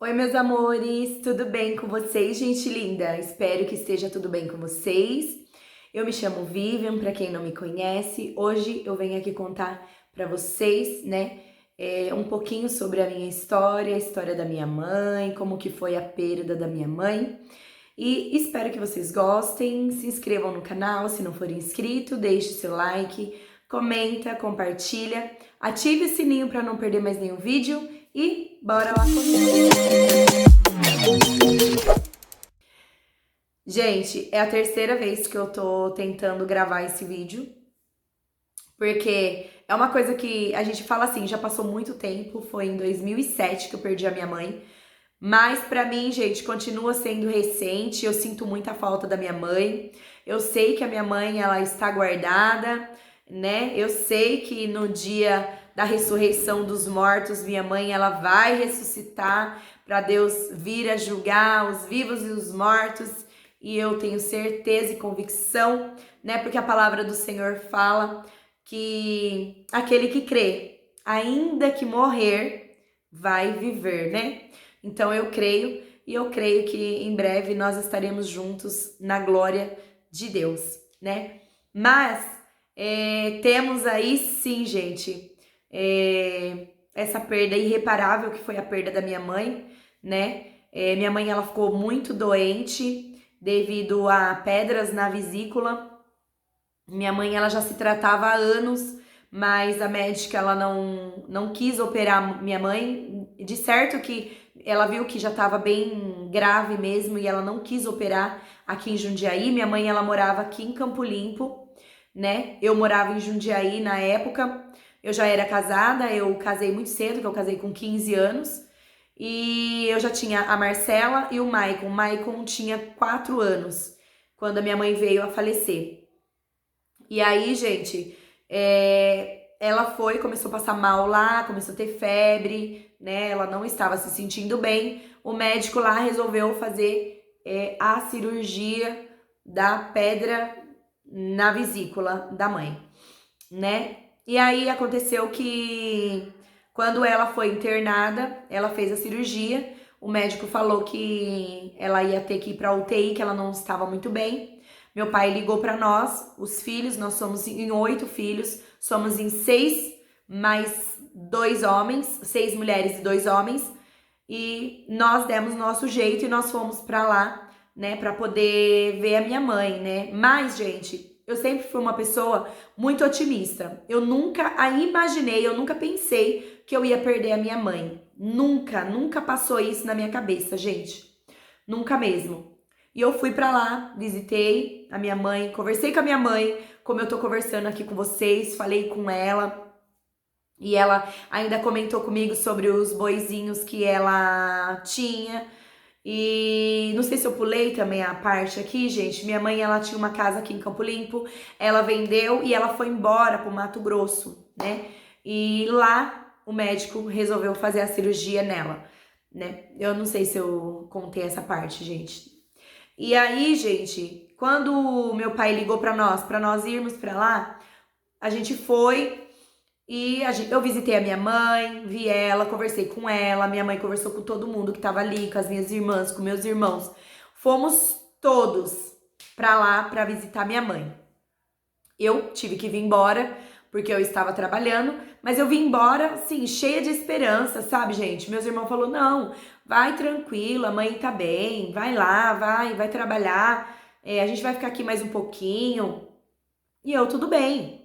Oi, meus amores, tudo bem com vocês, gente linda? Espero que esteja tudo bem com vocês. Eu me chamo Vivian, para quem não me conhece. Hoje eu venho aqui contar para vocês, um pouquinho sobre a minha história, a história da minha mãe, como que foi a perda da minha mãe. E espero que vocês gostem. Se inscrevam no canal, se não for inscrito, deixe seu like, comenta, compartilha, ative o sininho para não perder mais nenhum vídeo e bora lá comigo! Gente, é a terceira vez que eu tô tentando gravar esse vídeo, porque é uma coisa que a gente fala assim, já passou muito tempo, foi em 2007 que eu perdi a minha mãe, mas pra mim, gente, continua sendo recente, eu sinto muita falta da minha mãe, eu sei que a minha mãe, ela está guardada, né? Eu sei que no dia da ressurreição dos mortos, minha mãe, ela vai ressuscitar para Deus vir a julgar os vivos e os mortos, e eu tenho certeza e convicção, né? Porque a palavra do Senhor fala que aquele que crê, ainda que morrer, vai viver, né? Então eu creio e eu creio que em breve nós estaremos juntos na glória de Deus, né? Mas temos aí sim, gente, essa perda irreparável que foi a perda da minha mãe, né? Minha mãe ela ficou muito doente devido a pedras na vesícula. Minha mãe ela já se tratava há anos, mas a médica ela não quis operar minha mãe. De certo que ela viu que já estava bem grave mesmo e ela não quis operar aqui em Jundiaí. Minha mãe ela morava aqui em Campo Limpo, né? Eu morava em Jundiaí na época. Eu já era casada, eu casei muito cedo, que eu casei com 15 anos. E eu já tinha a Marcela e o Maicon. O Maicon tinha 4 anos quando a minha mãe veio a falecer. E aí, gente, ela começou a passar mal lá, começou a ter febre, né? Ela não estava se sentindo bem. O médico lá resolveu fazer a cirurgia da pedra na vesícula da mãe, né? E aí aconteceu que quando ela foi internada, ela fez a cirurgia. O médico falou que ela ia ter que ir para UTI, que ela não estava muito bem. Meu pai ligou para nós, os filhos, nós somos em 8 filhos, somos em 6 mais 2 homens, 6 mulheres e 2 homens, e nós demos nosso jeito e nós fomos para lá, né, para poder ver a minha mãe, né? Mas, gente, eu sempre fui uma pessoa muito otimista. Eu nunca a imaginei, eu nunca pensei que eu ia perder a minha mãe. Nunca, nunca passou isso na minha cabeça, gente. Nunca mesmo. E eu fui pra lá, visitei a minha mãe, conversei com a minha mãe, como eu tô conversando aqui com vocês, falei com ela. E ela ainda comentou comigo sobre os boizinhos que ela tinha. E não sei se eu pulei também a parte aqui, gente. Minha mãe, ela tinha uma casa aqui em Campo Limpo, ela vendeu e ela foi embora pro Mato Grosso, né? E lá o médico resolveu fazer a cirurgia nela, né? Eu não sei se eu contei essa parte, gente. E aí, gente, quando meu pai ligou pra nós irmos pra lá, a gente foi e eu visitei a minha mãe, vi ela, conversei com ela, minha mãe conversou com todo mundo que tava ali, com as minhas irmãs, com meus irmãos. Fomos todos pra lá pra visitar minha mãe. Eu tive que vir embora porque eu estava trabalhando, mas eu vim embora, assim, cheia de esperança, sabe, gente? Meus irmãos falaram, não, vai tranquila, a mãe tá bem, vai lá, vai trabalhar, a gente vai ficar aqui mais um pouquinho. E eu, tudo bem.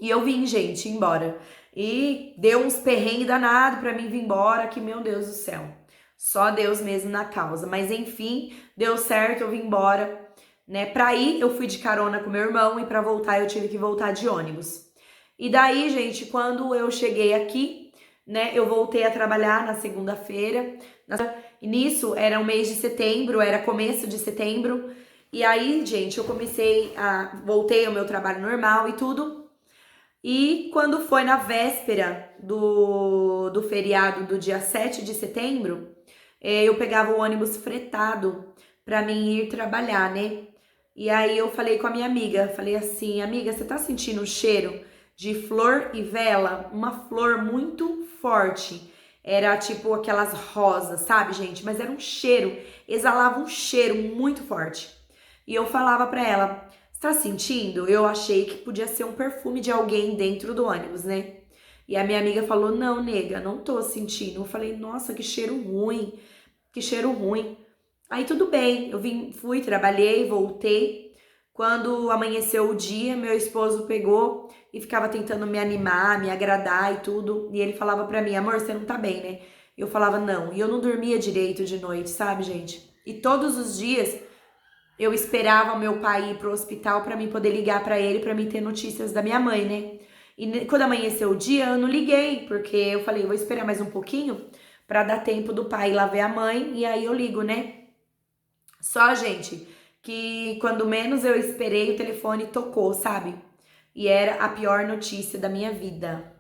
E eu vim, gente, embora. E deu uns perrengues danados pra mim vir embora, que meu Deus do céu. Só Deus mesmo na causa. Mas enfim, deu certo, eu vim embora, né? Pra ir, eu fui de carona com meu irmão e pra voltar eu tive que voltar de ônibus. E daí, gente, quando eu cheguei aqui, né, eu voltei a trabalhar na segunda-feira. E nisso era o mês de setembro, era começo de setembro. E aí, gente, voltei ao meu trabalho normal e tudo. E quando foi na véspera do feriado do dia 7 de setembro, eu pegava o ônibus fretado pra mim ir trabalhar, né? E aí eu falei com a minha amiga, falei assim, amiga, você tá sentindo o cheiro de flor e vela? Uma flor muito forte. Era tipo aquelas rosas, sabe, gente? Mas era um cheiro, exalava um cheiro muito forte. E eu falava pra ela, você tá sentindo? Eu achei que podia ser um perfume de alguém dentro do ônibus, né? E a minha amiga falou, não, nega, não tô sentindo. Eu falei, nossa, que cheiro ruim, que cheiro ruim. Aí tudo bem, eu fui, trabalhei, voltei. Quando amanheceu o dia, meu esposo pegou e ficava tentando me animar, me agradar e tudo. E ele falava pra mim, amor, você não tá bem, né? E eu falava, não. E eu não dormia direito de noite, sabe, gente? E todos os dias eu esperava o meu pai ir pro hospital pra mim poder ligar pra ele, pra mim ter notícias da minha mãe, né? E quando amanheceu o dia, eu não liguei, porque eu falei, vou esperar mais um pouquinho pra dar tempo do pai ir lá ver a mãe e aí eu ligo, né? Só, gente, que quando menos eu esperei, o telefone tocou, sabe? E era a pior notícia da minha vida.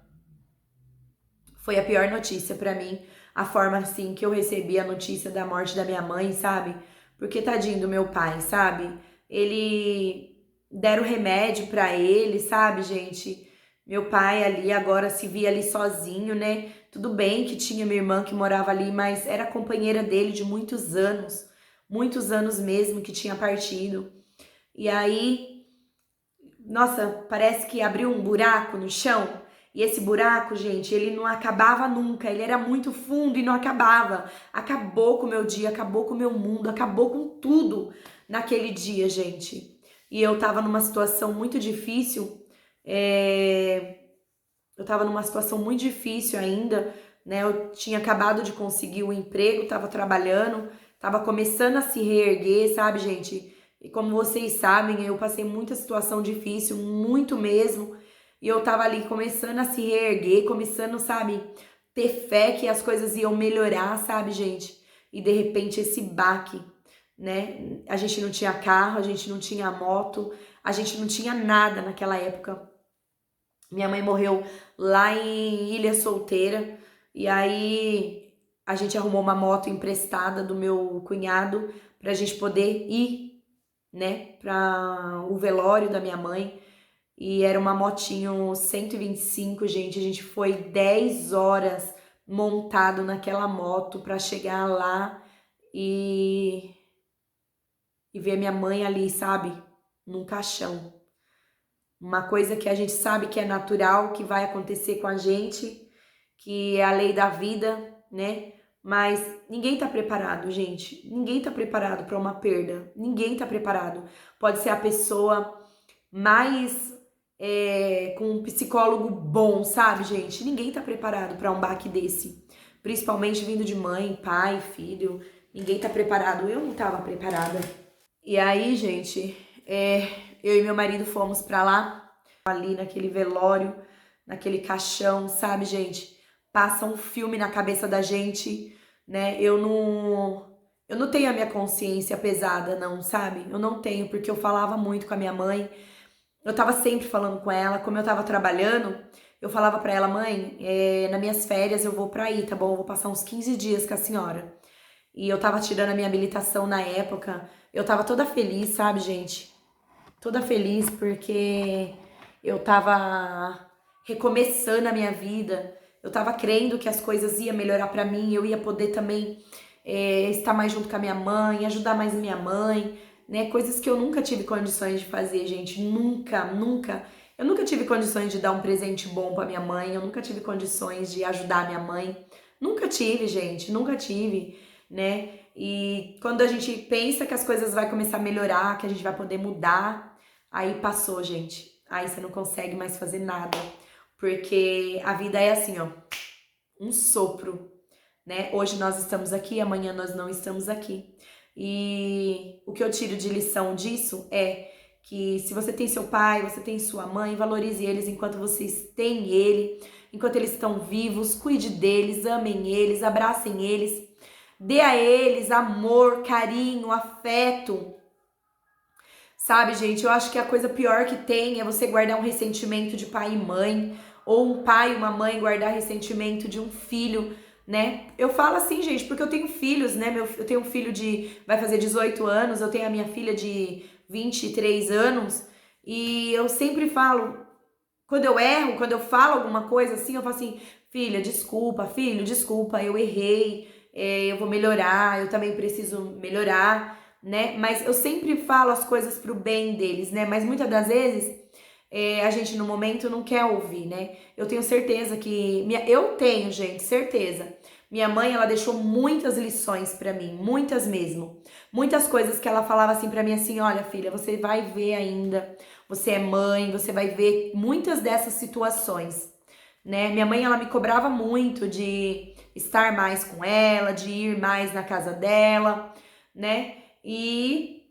Foi a pior notícia pra mim, a forma assim que eu recebi a notícia da morte da minha mãe, sabe? Porque tadinho do meu pai, sabe? Ele deram remédio pra ele, sabe, gente? Meu pai ali agora se via ali sozinho, né? Tudo bem que tinha minha irmã que morava ali, mas era companheira dele de muitos anos mesmo que tinha partido. E aí, nossa, parece que abriu um buraco no chão. E esse buraco, gente, ele não acabava nunca. Ele era muito fundo e não acabava. Acabou com o meu dia, acabou com o meu mundo, acabou com tudo naquele dia, gente. E eu tava numa situação muito difícil. Eu tava numa situação muito difícil ainda, né? Eu tinha acabado de conseguir um emprego, tava trabalhando, tava começando a se reerguer, sabe, gente? E como vocês sabem, eu passei muita situação difícil, muito mesmo. E eu tava ali começando a se reerguer, começando, sabe, ter fé que as coisas iam melhorar, sabe, gente? E de repente esse baque, né? A gente não tinha carro, a gente não tinha moto, a gente não tinha nada naquela época. Minha mãe morreu lá em Ilha Solteira e aí a gente arrumou uma moto emprestada do meu cunhado pra gente poder ir, né, para o velório da minha mãe. E era uma motinho 125, gente. A gente foi 10 horas montado naquela moto pra chegar lá e, e ver minha mãe ali, sabe, num caixão. Uma coisa que a gente sabe que é natural, que vai acontecer com a gente, que é a lei da vida, né? Mas ninguém tá preparado, gente. Ninguém tá preparado para uma perda. Ninguém tá preparado. Pode ser a pessoa mais com um psicólogo bom, sabe, gente? Ninguém tá preparado para um baque desse. Principalmente vindo de mãe, pai, filho. Ninguém tá preparado. Eu não tava preparada. E aí, gente, eu e meu marido fomos pra lá, ali naquele velório, naquele caixão, sabe, gente? Passa um filme na cabeça da gente, né? Eu não tenho a minha consciência pesada, não, sabe? Eu não tenho, porque eu falava muito com a minha mãe. Eu tava sempre falando com ela, como eu tava trabalhando, eu falava pra ela, mãe, nas minhas férias eu vou pra aí, tá bom? Eu vou passar uns 15 dias com a senhora. E eu tava tirando a minha habilitação na época. Eu tava toda feliz, sabe, gente? Toda feliz porque eu tava recomeçando a minha vida. Eu tava crendo que as coisas iam melhorar pra mim. Eu ia poder também estar mais junto com a minha mãe, ajudar mais minha mãe, né? Coisas que eu nunca tive condições de fazer, gente. Nunca, nunca. Eu nunca tive condições de dar um presente bom pra minha mãe. Eu nunca tive condições de ajudar a minha mãe. Nunca tive, gente. Nunca tive, né? E quando a gente pensa que as coisas vai começar a melhorar, que a gente vai poder mudar, aí passou, gente. Aí você não consegue mais fazer nada, porque a vida é assim, ó, um sopro, né? Hoje nós estamos aqui, amanhã nós não estamos aqui. E o que eu tiro de lição disso é que se você tem seu pai, você tem sua mãe, valorize eles enquanto vocês têm ele, enquanto eles estão vivos, cuide deles, amem eles, abracem eles. Dê a eles amor, carinho, afeto. Sabe, gente, eu acho que a coisa pior que tem é você guardar um ressentimento de pai e mãe, ou um pai e uma mãe guardar ressentimento de um filho, né? Eu falo assim, gente, porque eu tenho filhos, né? Eu tenho um filho vai fazer 18 anos, eu tenho a minha filha de 23 anos, e eu sempre falo, Quando eu erro, quando eu falo alguma coisa assim, eu falo assim, filha, desculpa, filho, desculpa, eu errei, eu vou melhorar, eu também preciso melhorar, né? Mas eu sempre falo as coisas pro bem deles, né? Mas muitas das vezes a gente no momento não quer ouvir, né? Eu tenho certeza que. Eu tenho, gente, certeza. Minha mãe, ela deixou muitas lições pra mim, muitas mesmo. Muitas coisas que ela falava assim pra mim, assim: olha, filha, você vai ver ainda. Você é mãe, você vai ver muitas dessas situações, né? Minha mãe, ela me cobrava muito de estar mais com ela, de ir mais na casa dela, né? E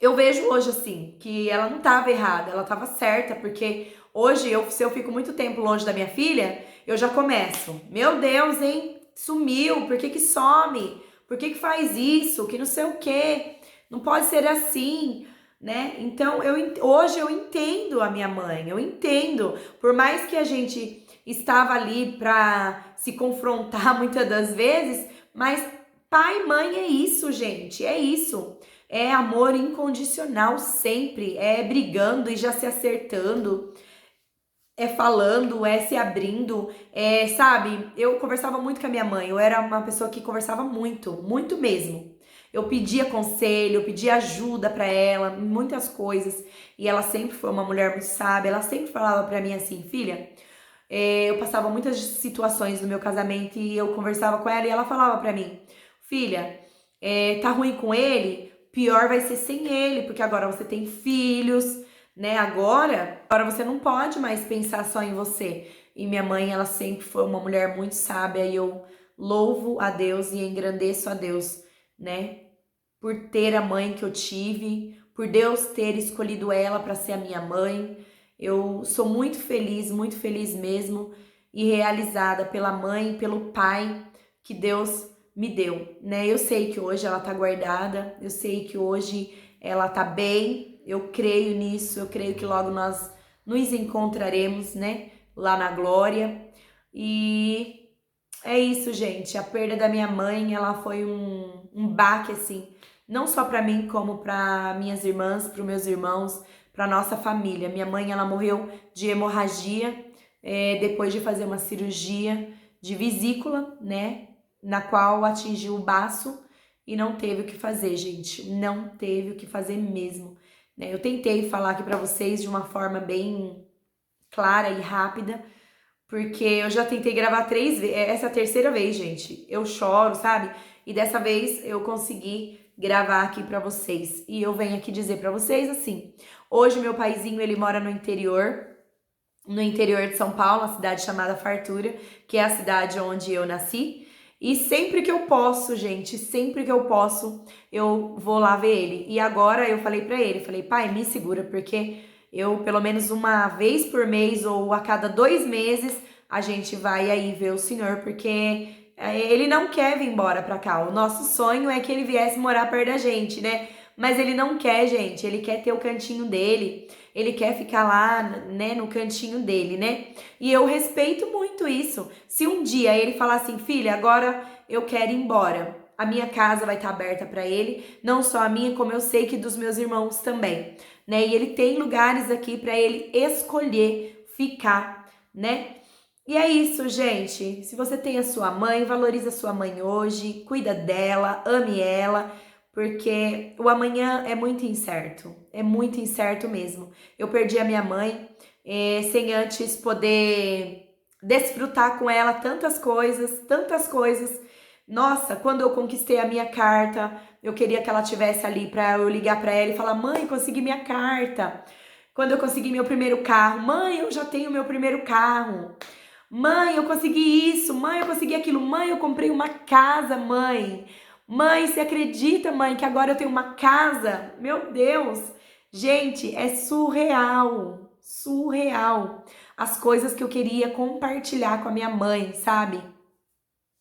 eu vejo hoje assim que ela não estava errada, ela estava certa, porque hoje se eu fico muito tempo longe da minha filha, eu já começo, meu Deus, hein? Sumiu, por que que some? Por que que faz isso? Que não sei o quê. Não pode ser assim, né? Então hoje eu entendo a minha mãe, eu entendo. Por mais que a gente estava ali para se confrontar muitas das vezes, mas pai e mãe é isso, gente, é isso. É amor incondicional sempre, é brigando e já se acertando, é falando, é se abrindo, sabe? Eu conversava muito com a minha mãe, eu era uma pessoa que conversava muito, muito mesmo. Eu pedia conselho, eu pedia ajuda pra ela, em muitas coisas, e ela sempre foi uma mulher muito sábia, ela sempre falava pra mim assim, filha, eu passava muitas situações no meu casamento e eu conversava com ela e ela falava pra mim, filha, tá ruim com ele? Pior vai ser sem ele, porque agora você tem filhos, né? Agora você não pode mais pensar só em você. E minha mãe, ela sempre foi uma mulher muito sábia e eu louvo a Deus e engrandeço a Deus, né? Por ter a mãe que eu tive, por Deus ter escolhido ela para ser a minha mãe. Eu sou muito feliz mesmo e realizada pela mãe, pelo pai que Deus me deu, né? Eu sei que hoje ela tá guardada, eu sei que hoje ela tá bem, eu creio nisso, eu creio que logo nós nos encontraremos, né? Lá na glória. E é isso, gente. A perda da minha mãe, ela foi um baque, assim, não só pra mim, como pra minhas irmãs, pros meus irmãos, pra nossa família. Minha mãe, ela morreu de hemorragia, depois de fazer uma cirurgia de vesícula, né? Na qual atingiu o baço e não teve o que fazer, gente. Não teve o que fazer mesmo, né? Eu tentei falar aqui pra vocês de uma forma bem clara e rápida, porque eu já tentei gravar 3 vezes, essa é a terceira vez, gente. Eu choro, sabe? E dessa vez eu consegui gravar aqui pra vocês. E eu venho aqui dizer pra vocês assim: hoje meu paizinho, ele mora no interior de São Paulo, uma cidade chamada Fartura, que é a cidade onde eu nasci. E sempre que eu posso, gente, sempre que eu posso, eu vou lá ver ele. E agora eu falei pra ele, falei, pai, me segura, porque eu, pelo menos uma vez por mês ou a cada 2 meses, a gente vai aí ver o senhor, porque ele não quer vir embora pra cá. O nosso sonho é que ele viesse morar perto da gente, né? Mas ele não quer, gente. Ele quer ter o cantinho dele. Ele quer ficar lá, né, no cantinho dele, né? E eu respeito muito isso. Se um dia ele falar assim, filha, agora eu quero ir embora, a minha casa vai estar aberta para ele, não só a minha, como eu sei que dos meus irmãos também, né? E ele tem lugares aqui para ele escolher ficar, né? E é isso, gente. Se você tem a sua mãe, valoriza a sua mãe hoje, cuida dela, ame ela, porque o amanhã é muito incerto mesmo. Eu perdi a minha mãe, sem antes poder desfrutar com ela tantas coisas, tantas coisas. Nossa, quando eu conquistei a minha carta, eu queria que ela tivesse ali para eu ligar para ela e falar: "Mãe, consegui minha carta". Quando eu consegui meu primeiro carro, mãe, eu já tenho meu primeiro carro. Mãe, eu consegui isso. Mãe, eu consegui aquilo. Mãe, eu comprei uma casa, mãe. Mãe, você acredita, mãe, que agora eu tenho uma casa? Meu Deus! Gente, é surreal. Surreal. As coisas que eu queria compartilhar com a minha mãe, sabe?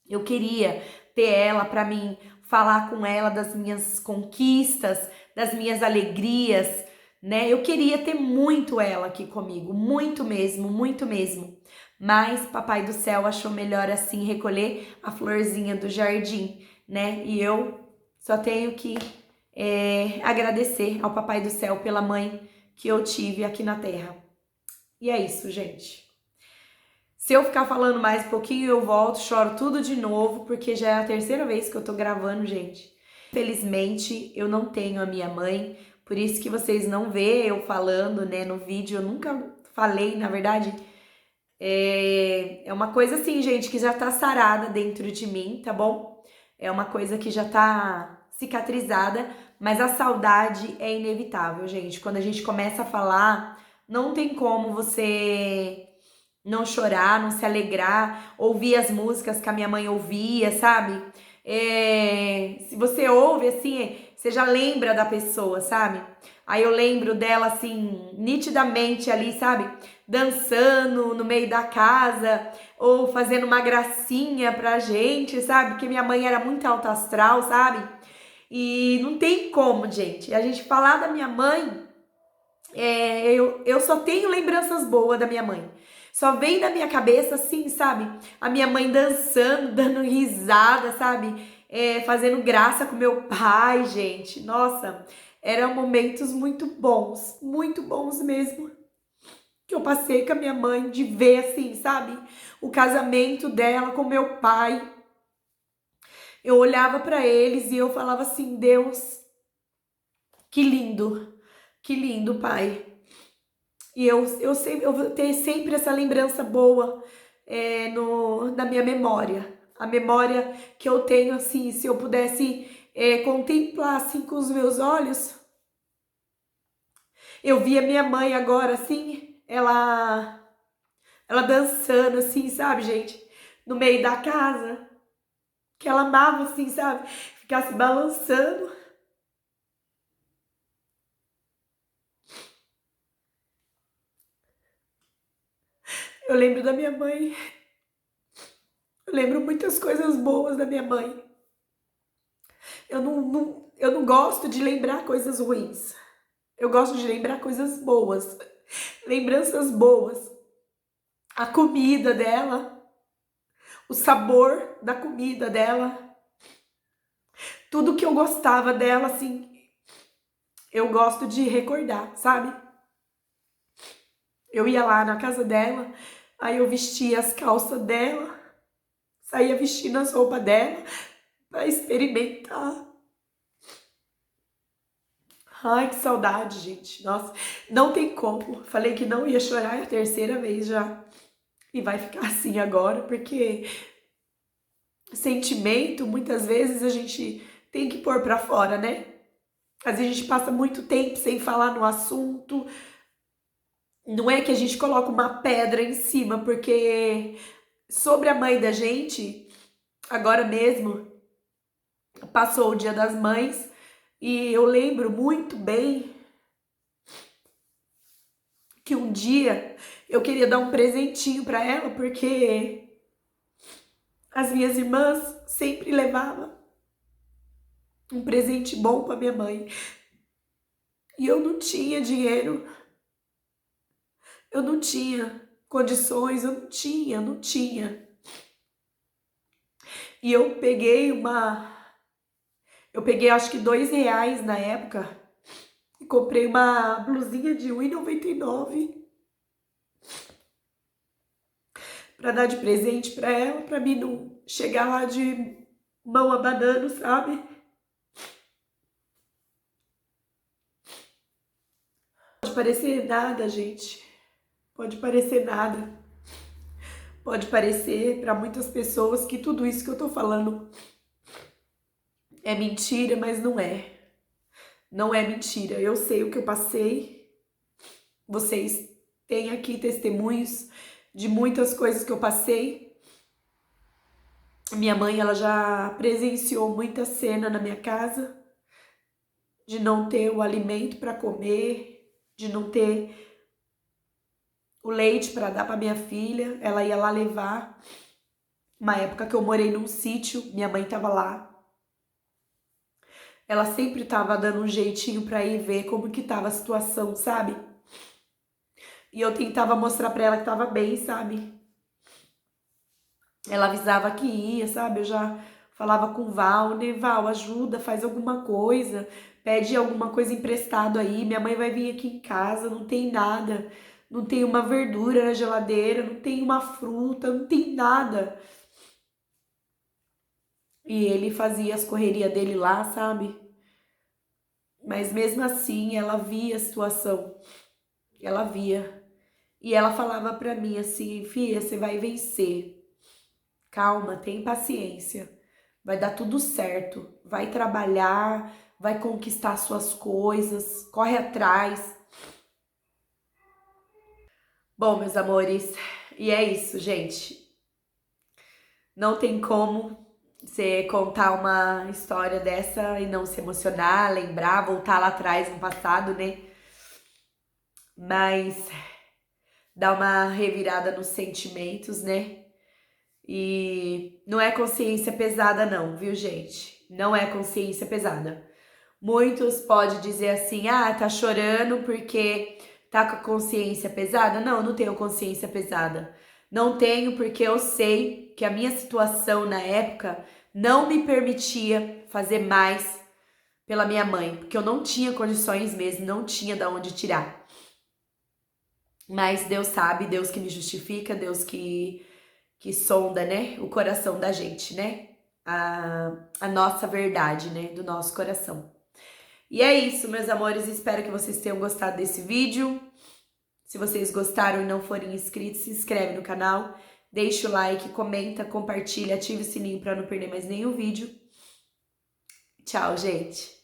Eu queria ter ela para mim, falar com ela das minhas conquistas, das minhas alegrias, né? Eu queria ter muito ela aqui comigo, muito mesmo, muito mesmo. Mas Papai do Céu achou melhor assim recolher a florzinha do jardim, né? E eu só tenho que agradecer ao Papai do Céu pela mãe que eu tive aqui na Terra. E é isso, gente. Se eu ficar falando mais um pouquinho, eu volto, choro tudo de novo, porque já é a terceira vez que eu tô gravando, gente. Infelizmente, eu não tenho a minha mãe, por isso que vocês não vê eu falando, né, no vídeo. Eu nunca falei, na verdade. É uma coisa assim, gente, que já tá sarada dentro de mim, tá bom? É uma coisa que já tá cicatrizada, mas a saudade é inevitável, gente. Quando a gente começa a falar, não tem como você não chorar, não se alegrar, ouvir as músicas que a minha mãe ouvia, sabe? Se você ouve assim, você já lembra da pessoa, sabe? Aí eu lembro dela assim, nitidamente ali, sabe? Dançando no meio da casa ou fazendo uma gracinha pra gente, sabe? Porque minha mãe era muito alta astral, sabe? E não tem como, gente. A gente falar da minha mãe, eu só tenho lembranças boas da minha mãe. Só vem na minha cabeça assim, sabe? A minha mãe dançando, dando risada, sabe? Fazendo graça com meu pai, gente. Nossa, eram momentos muito bons mesmo. Que eu passei com a minha mãe, de ver assim, sabe? O casamento dela com meu pai. Eu olhava para eles e eu falava assim, Deus, que lindo, pai. E eu vou ter sempre essa lembrança boa na minha memória. A memória que eu tenho, assim, se eu pudesse contemplar assim com os meus olhos, eu via minha mãe agora, assim, ela dançando, assim, sabe, gente? No meio da casa, que ela amava, assim, sabe? Ficar se balançando. Eu lembro da minha mãe. Eu lembro muitas coisas boas da minha mãe. Eu não gosto de lembrar coisas ruins. Eu gosto de lembrar coisas boas. Lembranças boas. A comida dela. O sabor da comida dela. Tudo que eu gostava dela, assim, eu gosto de recordar, sabe? Eu ia lá na casa dela, aí eu vestia as calças dela, saía vestindo as roupas dela pra experimentar. Ai, que saudade, gente. Nossa, não tem como. Falei que não ia chorar, é a terceira vez já. E vai ficar assim agora, porque sentimento, muitas vezes a gente tem que pôr pra fora, né? Às vezes a gente passa muito tempo sem falar no assunto. Não é que a gente coloca uma pedra em cima, porque sobre a mãe da gente, agora mesmo, passou o Dia das Mães e eu lembro muito bem que um dia eu queria dar um presentinho pra ela, porque as minhas irmãs sempre levavam um presente bom pra minha mãe. E eu não tinha dinheiro, eu não tinha condições, eu não tinha. E eu peguei acho que R$ 2 na época e comprei uma blusinha de R$ 1,99 pra dar de presente pra ela, pra mim não chegar lá de mão abanando, sabe? Pode parecer nada, gente. Pode parecer nada. Pode parecer para muitas pessoas que tudo isso que eu tô falando é mentira, mas não é. Não é mentira. Eu sei o que eu passei. Vocês têm aqui testemunhos de muitas coisas que eu passei. Minha mãe, ela já presenciou muita cena na minha casa de não ter o alimento para comer, de não ter o leite para dar para minha filha. Ela ia lá levar. Uma época que eu morei num sítio, minha mãe tava lá. Ela sempre tava dando um jeitinho pra ir ver como que tava a situação, sabe? E eu tentava mostrar pra ela que tava bem, sabe? Ela avisava que ia, sabe? Eu já falava com o Val, né? Val, ajuda, faz alguma coisa, pede alguma coisa emprestado aí. Minha mãe vai vir aqui em casa, não tem nada. não tem uma verdura na geladeira, não tem uma fruta, não tem nada. E ele fazia as correrias dele lá, sabe? Mas mesmo assim, ela via a situação. Ela via. E ela falava pra mim assim, filha, você vai vencer. Calma, tem paciência. Vai dar tudo certo. Vai trabalhar, vai conquistar suas coisas, corre atrás. Bom, meus amores, e é isso, gente. Não tem como você contar uma história dessa e não se emocionar, lembrar, voltar lá atrás no passado, né? Mas dá uma revirada nos sentimentos, né? E não é consciência pesada não, viu, gente? Não é consciência pesada. Muitos podem dizer assim, ah, tá chorando porque tá com a consciência pesada. Não, não tenho consciência pesada. Não tenho porque eu sei que a minha situação na época não me permitia fazer mais pela minha mãe, porque eu não tinha condições mesmo, não tinha de onde tirar. Mas Deus sabe, Deus que me justifica, Deus que sonda, né, o coração da gente, né? A nossa verdade, né, do nosso coração. E é isso, meus amores, espero que vocês tenham gostado desse vídeo. Se vocês gostaram e não forem inscritos, se inscreve no canal, deixa o like, comenta, compartilha, ativa o sininho para não perder mais nenhum vídeo. Tchau, gente!